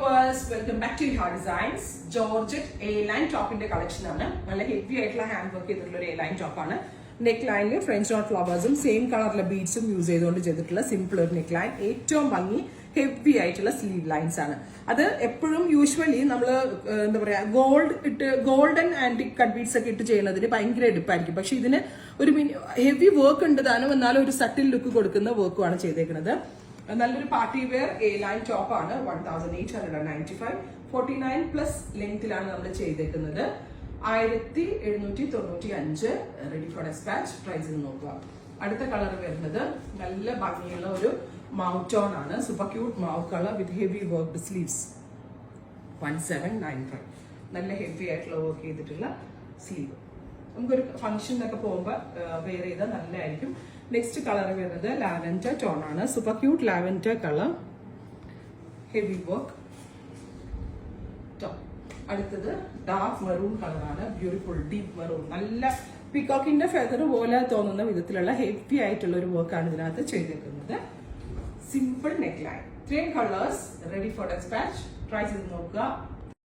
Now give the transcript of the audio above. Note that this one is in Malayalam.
viewers, welcome back to Iha Designs. Georgette A-line top in the collection ആണ്. നല്ല ഹെവി ആയിട്ടുള്ള ഹാൻഡ് വർക്ക് ചെയ്തിട്ടുള്ള ഒരു A-line top ആണ്. നെക്ക് ലൈനിൽ ഫ്രഞ്ച് നോട്ട് ഫ്ലവേഴ്സും സെയിം കളറിലെ ബീഡ്സും യൂസ് ചെയ്തുകൊണ്ട് ചെയ്തിട്ടുള്ള സിമ്പിൾ ഒരു നെക്ക് ലൈൻ. ഏറ്റവും ഭംഗി ഹെവി ആയിട്ടുള്ള സ്ലീവ് ലൈൻസ് ആണ്. അത് എപ്പോഴും യൂഷ്വലി നമ്മൾ എന്താ പറയാ ഗോൾഡൻ ആന്റിക് കട്ട് ബീഡ്സ് ഒക്കെ ഇട്ട് ചെയ്യുന്നതിന് ഭയങ്കര എടുപ്പായിരിക്കും. പക്ഷെ ഇതിന് ഒരു ഹെവി വർക്ക് ഉണ്ട് താനും, എന്നാലും ഒരു സട്ടിൽ ലുക്ക് കൊടുക്കുന്ന വർക്കുമാണ് ചെയ്തേക്കുന്നത്. നല്ലൊരു പാർട്ടി വെയർ A-line ടോപ്പ് ആണ്. 1895 49 പ്ലസ് ലെങ്തിലാണ് നമ്മൾ ചെയ്തേക്കുന്നത്. 1795 റെഡി ഫോർ ഡെസ്പാച്ച്. പ്രൈസ് നോക്കുക. അടുത്ത കളർ വരുന്നത് നല്ല ഭംഗിയുള്ള ഒരു മൗത്ത് ടോൺ ആണ്. സൂപ്പർ ക്യൂട്ട് മൗത്ത് കളർ വിത്ത് ഹെവി വർക്ക് സ്ലീവ്സ്. 1795 നല്ല ഹെവി ആയിട്ടുള്ള വർക്ക് ചെയ്തിട്ടുള്ള സ്ലീവ്. നമുക്കൊരു ഫംഗ്ഷനൊക്കെ പോകുമ്പോൾ വെയർ ചെയ്താൽ നല്ലതായിരിക്കും. നെക്സ്റ്റ് കളർ വരുന്നത് ലാവൻഡർ ടോൺ ആണ്. Super cute lavender colour, heavy work top. അടുത്തത് ഡാർക്ക് മെറൂൺ കളറാണ്. Beautiful deep maroon. നല്ല പീകോക്കിന്റെ ഫെദർ പോലെ തോന്നുന്ന വിധത്തിലുള്ള ഹെവി ആയിട്ടുള്ള ഒരു വർക്കാണ് ഇതിനകത്ത് ചെയ്തേക്കുന്നത്. Simple neck line. 3 colours ready for dispatch. Try ചെയ്ത് നോക്കുക.